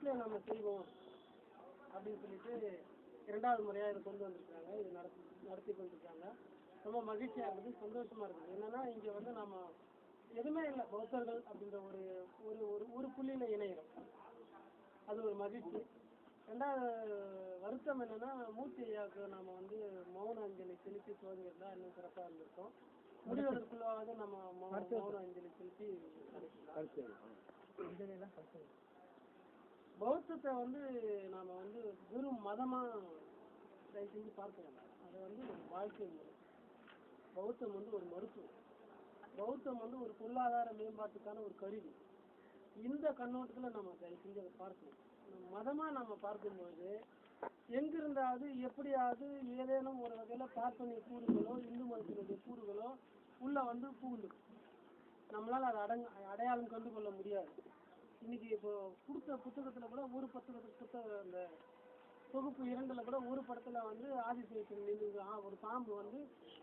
வீட்டிலே நம்ம செய்வோம் அப்படின்னு சொல்லிட்டு 2வது முறையாக இதை கொண்டு வந்திருக்காங்க. இது நடத்தி கொண்டிருக்காங்க. ரொம்ப மகிழ்ச்சியாக இருக்குது, சந்தோஷமாக இருக்குது. என்னென்னா இங்கே வந்து நம்ம எதுவுமே இல்லை, பௌத்தர்கள் அப்படின்ற ஒரு ஒரு ஒரு ஒரு புள்ளியில் இணைகிறோம். அது ஒரு மகிழ்ச்சி. 2வது வருத்தம் என்னென்னா மூர்த்தி ஐயாவுக்கு நம்ம வந்து மௌன அஞ்சலி செலுத்தி துவங்கியிருந்தால் இன்னும் சிறப்பாக இருந்திருக்கும். முடிவதற்குள்ளாவது நம்ம மௌன அஞ்சலி செலுத்தி பௌத்தத்தை வந்து நாம் வந்து வெறும் மதமாக தயவு செஞ்சு பார்க்க வேண்டாம். அதை வந்து ஒரு வாழ்க்கை முறை. பௌத்தம் வந்து ஒரு மருத்துவம். பௌத்தம் வந்து ஒரு பொருளாதார மேம்பாட்டுக்கான ஒரு கருவி. இந்த கண்ணோட்டத்தில் நம்ம தயவு செஞ்சு அதை பார்க்கணும். மதமாக நம்ம பார்க்கும்போது எங்கிருந்தாவது எப்படியாவது ஏதேனும் ஒரு வகையில் பார்ப்பனிய கூறுகளோ இந்து மதத்தினுடைய கூறுகளோ உள்ளே வந்து புகுந்துடும். நம்மளால் அதை அடையாளம் கண்டு கொள்ள முடியாது. இன்னைக்கு இப்போ கொடுத்த புத்தகத்தில் கூட ஒரு புத்தகம் அந்த தொகுப்பு 2ல் கூட ஒரு படத்தில் வந்து ஆதிசேஷன் ஒரு பாம்பு வந்து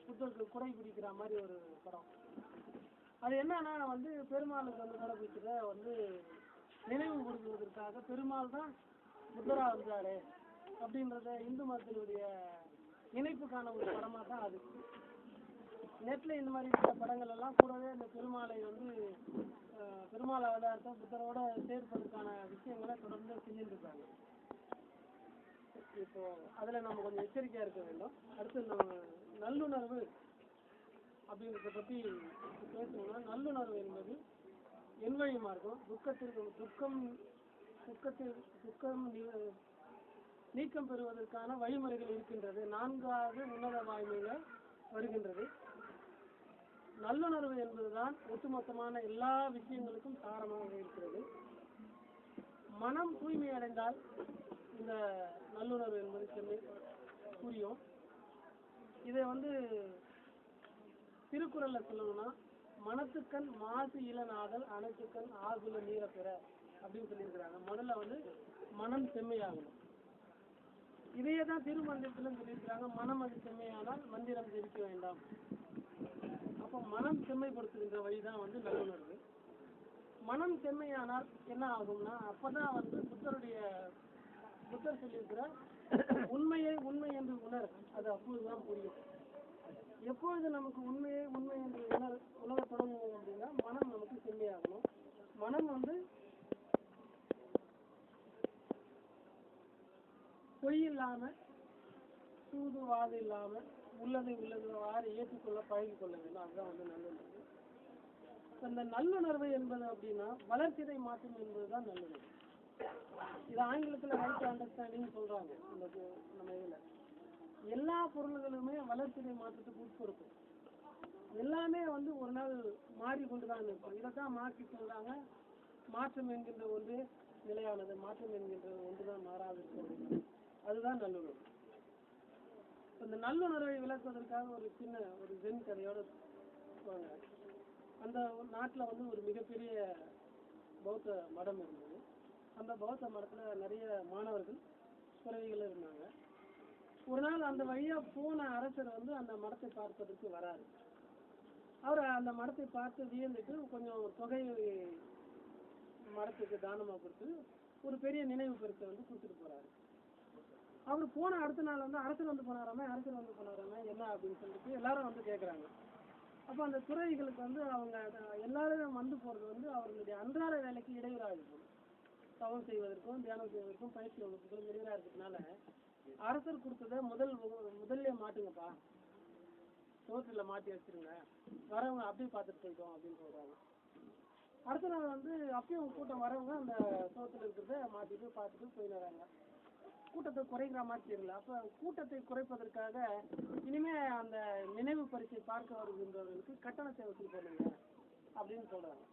புத்தகத்துக்கு குடை பிடிக்கிற மாதிரி ஒரு படம். அது என்னன்னா வந்து பெருமாளுக்கு வந்து குடை பிடிக்கிறத வந்து நினைவு கொடுக்குவதற்காக பெருமாள் தான் புத்தராக வந்தாரு அப்படின்றத இந்து மதத்தினுடைய இணைப்புக்கான ஒரு படமாக தான் அது. நெட்டில் இந்த மாதிரி படங்கள் எல்லாம் கூடவே இந்த பெருமாளை வந்து பெருமாள் அவதாரத்தை புத்தரோட சேர்ப்பதற்கான விஷயங்களை தொடர்ந்து செஞ்சுருக்காங்க. இப்போ அதில் நம்ம கொஞ்சம் எச்சரிக்கையாக இருக்க வேண்டும். அடுத்து நம்ம நல்லுணர்வு அப்படின்றத பற்றி பேசணும்னா, நல்லுணர்வு என்பது என்வழி மார்க்கம். துக்கம் நீக்கம் பெறுவதற்கான வழிமுறைகள் இருக்கின்றது. 4வது உன்னத வாய்மையில வருகின்றது. நல்லுணர்வு என்பதுதான் ஒட்டுமொத்தமான எல்லா விஷயங்களுக்கும் சாரமாக இருக்கிறது. மனம் தூய்மை அடைந்தால் இந்த நல்லுணர்வு என்பது புரியும். இதை வந்து திருக்குறள்ல சொல்லணும்னா, மனத்துக்கண் மாசு இளநாதல் அனைத்துக்கண் ஆகுல நீர பெற அப்படின்னு சொல்லியிருக்கிறாங்க. முதல்ல வந்து மனம் செம்மையாகணும். இதையே தான் திருமந்திரத்திலும் சொல்லியிருக்கிறாங்க, மனம் அது செம்மையானால் மந்திரம் ஜெபிக்க வேண்டாம். அப்போ மனம் செம்மைப்படுத்துகின்ற வழிதான் வந்து நல்லுணர்வு. மனம் செம்மையானால் என்ன ஆகும்னா, அப்பதான் வந்து புத்தர் சொல்லியிருக்கிற உண்மையை உண்மை என்று உணர், அது அப்பொழுதுதான் புரியும். எப்பொழுது நமக்கு உண்மையை உண்மை என்று உணர தொடங்குவோம் அப்படின்னா மனம் நமக்கு செம்மையாகணும். மனம் வந்து பொய் இல்லாம சூதுவாது இல்லாம உள்ளதை உள்ளதுவாறு ஏற்றுக்கொள்ள பழகி கொள்ள வேண்டும். அதுதான் வந்து நல்லுணர்வு. அந்த நல்லுணர்வு என்பது அப்படின்னா வளர்ச்சிதை மாற்றம் என்பதுதான் நல்லுணர்வு. இது ஆங்கிலத்தில் ரைட் அண்டர்ஸ்டாண்டிங் சொல்றாங்க. நம்ம இதுல எல்லா பொருள்களுமே வளர்ச்சிதை மாற்றத்துக்கு உட்படுத்தும். எல்லாமே வந்து ஒரு நாள் மாறிக்கொண்டுதான் இருக்கும். இதைத்தான் மாற்றி சொல்றாங்க, மாற்றம் என்கின்ற ஒன்று நிலையானது, மாற்றம் என்கின்ற ஒன்றுதான் மாறாது இருக்கிறது. அதுதான் நல்லுணர்வு. இந்த நல்லுணர்வை விளக்குவதற்காக ஒரு சின்ன ஒரு ஜென் கதையோட வாங்க. அந்த நாட்டில் வந்து ஒரு மிகப்பெரிய பௌத்த மடம் இருந்தது. அந்த பௌத்த மடத்தில் நிறைய மாணவர்கள் துறவிகள் இருந்தாங்க. ஒரு நாள் அந்த வழியா போன அரசர் வந்து அந்த மடத்தை பார்ப்பதற்கு வராரு. அவர் அந்த மடத்தை பார்த்து வியந்துட்டு கொஞ்சம் தொகை மடத்துக்கு தானமாக கொடுத்து ஒரு பெரிய நினைவு பரிசை வந்து கொடுத்துட்டு போறாரு. அவர் போன அடுத்த நாள் வந்து அரசர் வந்து போனாராமே என்ன அப்படின்னு சொல்லிட்டு எல்லாரும் வந்து கேட்குறாங்க. அப்போ அந்த துறவிகளுக்கு வந்து அவங்க எல்லாரும் வந்து போகிறது வந்து அவர்களுடைய அன்றாட வேலைக்கு இடையூறாக இருக்கும். தவம் செய்வதற்கும் தியானம் செய்வதற்கும் பயிற்சி வகுப்புகளும் இடையூறாக இருக்கிறதுனால அரசர் கொடுத்ததை முதல்ல மாட்டுங்கப்பா, சோற்றில் மாட்டி வச்சிருங்க, வரவங்க அப்படியே பார்த்துட்டு போயிட்டோம் அப்படின்னு சொல்றாங்க. அடுத்த நாள் வந்து அப்பயும் கூட்டம் வரவங்க அந்த சோற்றில் இருக்கிறத மாட்டிட்டு பார்த்துட்டு போயிடுறாங்க. கூட்டத்தை குறைக்கிற மாதிரி தெரியல. அப்போ கூட்டத்தை குறைப்பதற்காக இனிமே அந்த நினைவு பரிசை பார்க்க வருகின்றவர்களுக்கு கட்டணத்தை வசூல் பண்ணுங்க அப்படின்னு சொல்றாங்க.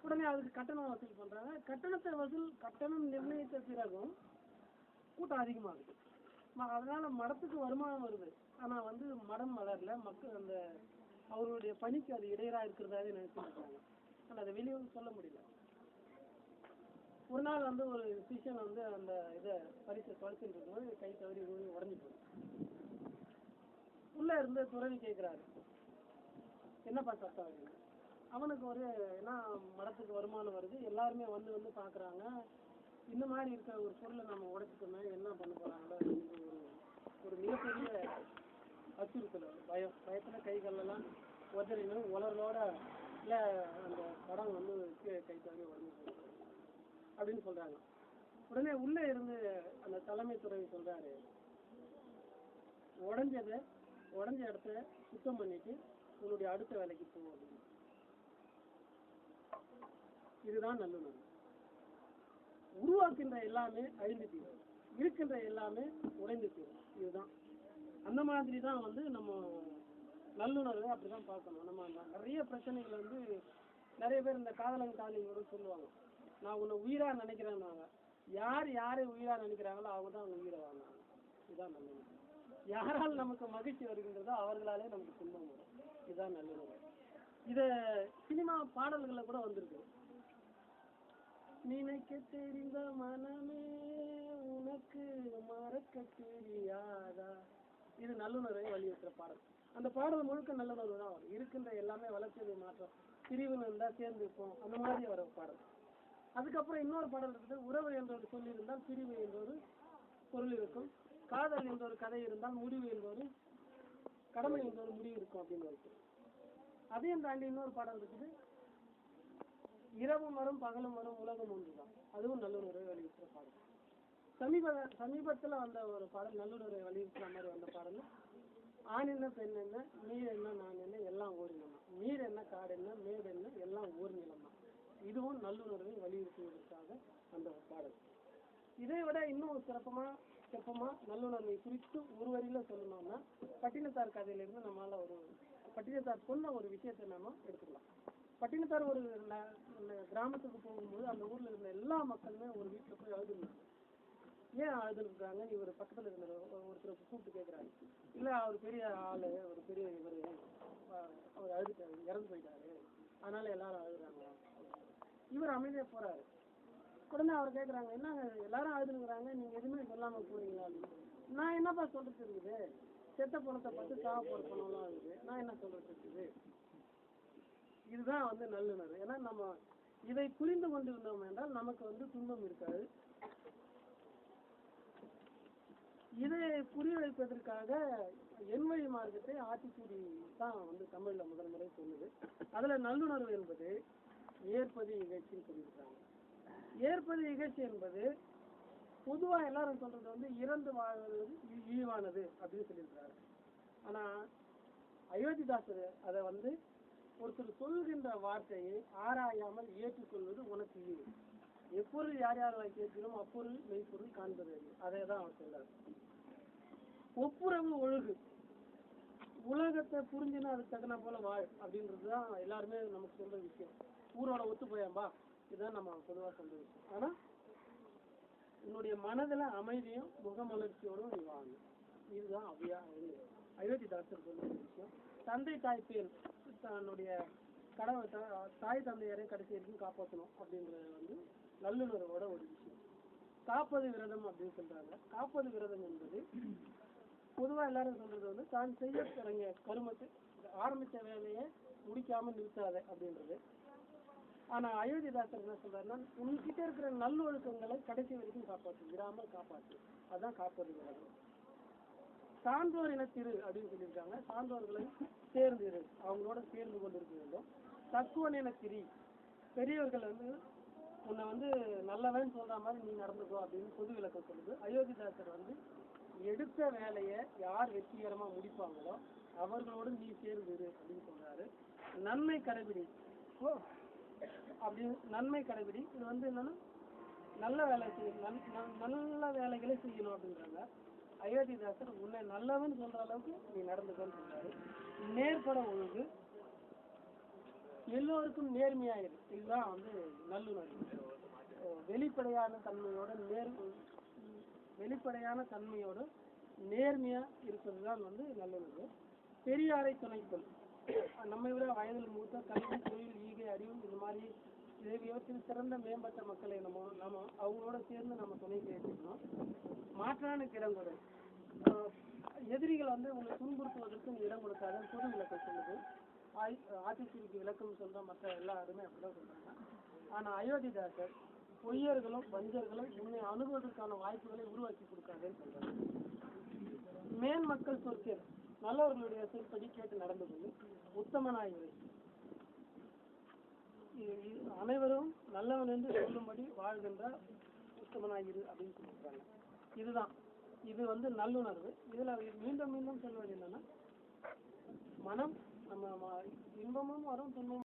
உடனே அதுக்கு கட்டணம் வசூல் பண்றாங்க. கட்டணம் நிர்ணயித்த பிறகும் கூட்டம் அதிகமாகுது. அதனால மடத்துக்கு வருமானம் வருது. ஆனா வந்து மடம் வளரல. மக்கள் அந்த அவருடைய பணிக்கு அது இடையூறா இருக்கிறதாவே நினைச்சிருக்காங்க. ஆனா அதை வெளியே சொல்ல முடியல. ஒரு நாள் வந்து ஒரு சிஷியன் வந்து அந்த இதை பரிசை தொலைச்சிட்டு இருக்கும்போது கை தவறி உடஞ்சி போகுது. உள்ள இருந்து துறவி கேட்கிறாரு, என்னப்பா சத்தம் வருது? அவனுக்கு ஒரு ஏன்னா மடத்துக்கு வருமானம் வருது, எல்லாருமே வந்து பார்க்குறாங்க, இந்த மாதிரி இருக்கிற ஒரு பொருளை நம்ம உடைச்சிட்டோம்னா என்ன பண்ண போறாங்களோ அப்படின்ற ஒரு மிகப்பெரிய அச்சுறுத்தல், பயத்தில் கைகளெல்லாம் உதறினும் உலரோட இல்லை அந்த படம் வந்து கை தவறி உடனே அப்படின்னு சொல்றாங்க. உடனே உள்ளே இருந்து அந்த தலைமை துறை சொல்றாரு, உடஞ்ச இடத்த சுத்தம் பண்ணிட்டு உன்னுடைய அடுத்த வேலைக்கு போகும் அப்படின்னு. இதுதான் நல்லுணர்வு. உருவாக்கின்ற எல்லாமே அழிந்து தீரும், இருக்கின்ற எல்லாமே உடைந்து தீரும். இதுதான் அந்த மாதிரி தான் வந்து நம்ம நல்லுணர்வு அப்படிதான் பார்க்கணும். நம்ம நிறைய பிரச்சனைகள் வந்து நிறைய பேர் இந்த காதலிங்களோட சொல்லுவாங்க, நான் உன்னை உயிரா நினைக்கிறேன்னாங்க. யாரை உயிரா நினைக்கிறாங்களோ அவங்க தான் அவங்க உயிரை வாங்கினாங்க. இதுதான் நல்லுணர்வு. யாரால் நமக்கு மகிழ்ச்சி வருகின்றதோ அவர்களாலே நமக்கு துன்பம் வரும். இதுதான் நல்லுணர்வு. இத சினிமா பாடல்கள்ல கூட வந்திருக்கு. நினைக்க தெரிந்த மனமே உனக்கு மறக்க தெரியாதா. இது நல்லுணர்வை வலியுறுத்துற பாடல். அந்த பாடல் முழுக்க நல்லுணர்வு தான் வரும். இருக்கின்ற எல்லாமே வளர்ச்சியை மாற்றம், பிரிவுன்னு இருந்தால் சேர்ந்து இருப்போம், அந்த மாதிரி வர பாடல். அதுக்கப்புறம் இன்னொரு பாடல் இருக்குது, உறவு என்ற ஒரு சொல் இருந்தால் பிரிவு என்ற ஒரு பொருள் இருக்கும், காதல் என்ற ஒரு கதை இருந்தால் முடிவு என்ற ஒரு கடமை என்ற ஒரு முடிவு இருக்கும் அப்படின்னு இருக்கு. அதையும் தாண்டி இன்னொரு பாடல் இருக்குது, இரவும் வரும் பகலும் வரும் உலகம் ஒன்றுதான். அதுவும் நல்லுணர்வை வலியுறுத்துற பாடல். சமீபத்தில் வந்த ஒரு பாடல் நல்லுணர்வை வலியுறுத்துற மாதிரி வந்த பாடல், ஆண் என்ன பெண் என்ன நீர் என்ன நான் என்ன எல்லாம் ஓர் நிலம், நீர் என்ன காடு என்ன மேடு என்ன எல்லாம் ஓர் நிலம் தான். இதுவும் நல்லுணர்வை வலியுறுத்துவதற்காக அந்த பாடல். இதை விட இன்னும் சிறப்பமா நல்லுணர்வை குறித்து ஒரு வரியில சொல்லணும்னா, பட்டினத்தார் கதையிலிருந்து நம்மளால பட்டினத்தார் சொன்ன ஒரு விஷயத்தை நாம எடுத்துக்கலாம். பட்டினத்தார் ஒரு கிராமத்துக்கு போகும்போது அந்த ஊர்ல இருந்த எல்லா மக்களுமே ஒரு வீட்டுல போய் அழுதுருந்தாங்க. ஏன் அழுதுருக்காங்க, இவர் பக்கத்துல இருந்த ஒருத்தரை கூப்பிட்டு கேட்கிறாரு. இல்ல அவர் பெரிய ஆளு, ஒரு பெரிய அவர் அழுதுட்டாரு, இறந்து போயிட்டாரு, அதனால எல்லாரும் அழுகுறாங்க. இவர் அமைதியா போறாரு. உடனே அவர் கேட்குறாங்க, என்ன எல்லாரும் அழுதுங்கிறாங்க, நீங்க எதுவுமே சொல்லாம போறீங்களா அப்படின்னு. நான் என்னப்பா சொல்றது இருக்குது, செத்த பணத்தை பார்த்து சாவ போற பணம்லாம் இருக்குது, நான் என்ன சொல்றது இருக்குது. இதுதான் வந்து நல்லுணர்வு. ஏன்னா நம்ம இதை புரிந்து கொண்டிருந்தோம் என்றால் நமக்கு வந்து துன்பம் இருக்காது. இதை புரிய வைப்பதற்காக எண்வழி மார்க்கத்தை ஆத்திச்சூடி தான் வந்து தமிழ்ல முதல் முறை சொல்லுது. அதுல நல்லுணர்வு என்பது ஏற்பது இகழ்ச்சின்னு சொல்லியிருக்காங்க. ஏற்பது இகழ்ச்சி என்பது பொதுவா எல்லாரும் சொல்றது வந்து இறந்து வாழ்வது இழிவானது அப்படின்னு சொல்லியிருக்காரு. ஆனா அயோத்திதாசர் அதை வந்து ஒருத்தர் சொல்கின்ற வார்த்தையை ஆராயாமல் ஏற்றுக்கொள்வது உனக்கு இழிவு. எப்பொருள் யார் யார் வாய் கேட்கிறோம் அப்பொருள் மெய்ப்பொருள் காண்பது. அதே தான் அவர் சொல்றாரு. ஒப்புரவு ஒழுகு, உலகத்தை புரிஞ்சுன்னா அதுக்கு தகுந்த போல வாழ் அப்படின்றதுதான் எல்லாருமே நமக்கு சொல்ற விஷயம். ஊரோட ஒத்து போயாம்பா, இதுதான் நம்ம பொதுவாக சொல்ற விஷயம். ஆனா உன்னுடைய மனதுல அமைதியும் முகமலர்ச்சியோடும் நீ வாங்க, இதுதான் அயோத்திதாசர் சொல்ற விஷயம். தந்தை தாய் பேர் தன்னுடைய கடவுளை தாய் தந்தையரை கடைசி வரைக்கும் காப்பாற்றணும் அப்படின்றது வந்து நல்லுணர்வோட ஒரு விஷயம். காப்பது விரதம் அப்படின்னு சொல்றாங்க. காப்பது விரதம் என்பது பொதுவா எல்லாரும் சொல்றது வந்து தான் செய்ய தொடங்கிய கருமத்தை ஆரம்பிச்ச வேலையை முடிக்காம நிறுத்தாத அப்படின்றது. ஆனா அயோத்திதாசர் என்ன சொல்றாருன்னா, உன்கிட்ட இருக்கிற நல்லொழுக்கங்களை கடைசி வரைக்கும் காப்பாற்று, விடாமல் காப்பாற்று, அதுதான் காப்பது விரதம். சான்றோர் இனத்திரு அப்படின்னு சொல்லியிருக்காங்க. சான்றோர்களை சேர்ந்து இரு, அவங்களோட சேர்ந்து கொண்டு இருக்க வேண்டும். தக்குவன் இனத்திரி, பெரியவர்கள் வந்து உன்னை வந்து நல்லவன் சொல்ற மாதிரி நீ நடந்துக்கோ அப்படின்னு பொது விளக்கம் சொல்லுது. அயோத்திதாசர் வந்து எடுத்த வேலையை யார் வெற்றிகரமா முடிப்பாங்களோ அவர்களோடு நீ சேர்ந்து இரு அப்படின்னு சொல்றாரு. நன்மை கடைபிடி அப்படின்னு, நன்மை கடைபிடி, இது வந்து என்னன்னா நல்ல வேலை செய்யணும், நல்ல வேலைகளை செய்யணும் அப்படின்றாங்க. அயோத்திதாசர் உன்னை நல்லவன் சொல்ற அளவுக்கு நீ நடந்துக்கன்னு சொல்றாரு. நேர்பட ஒழுங்கு, எல்லோருக்கும் நேர்மையாயிரு, இதுதான் வந்து நல்லுணர்வு. வெளிப்படையான தன்மையோடு நேர்மையா இருப்பதுதான் வந்து நல்லுணர்வு. பெரியாரை துணைக்கொள், நம்மை விட வயதில் மூத்த கல்வி தொழில் ஈகை அறிவு இந்த மாதிரி இவற்றில் சிறந்த மேம்பட்ட மக்களை நம்ம அவங்களோட சேர்ந்து நம்ம துணை பேசிக்கணும். மாற்றானுக்கு இடம் கொடு, எதிரிகள் வந்து உங்களை துன்புறுத்துவதற்கு நீ இடம் கொடுக்காத பொது விளக்கம் சொல்லுது. ஆத்திச்சூடிக்கு விளக்கம் சொல்ற மற்ற எல்லாருமே அப்படிதான் சொல்றாங்க. ஆனா அயோத்திதாசர் பொய்யர்களும் வஞ்சர்களும் உன்னை அணுகுவதற்கான வாய்ப்புகளை உருவாக்கி கொடுக்காதுன்னு சொல்றாங்க. மேன் மக்கள் சொற்கேள், நல்லவர்களுடைய சொற்படி கேட்டு நடந்து கொண்டு உத்தமனாயிரு, அனைவரும் நல்லவன் என்று சொல்லும்படி வாழ்கின்ற உத்தமனாயிரு அப்படின்னு சொல்லியிருக்காங்க. இதுதான் இது நல்லுணர்வு. இதுல மீண்டும் மீண்டும் சொல்வது என்னன்னா, மனம் நம்ம இன்பமும் வரும் துன்பமும்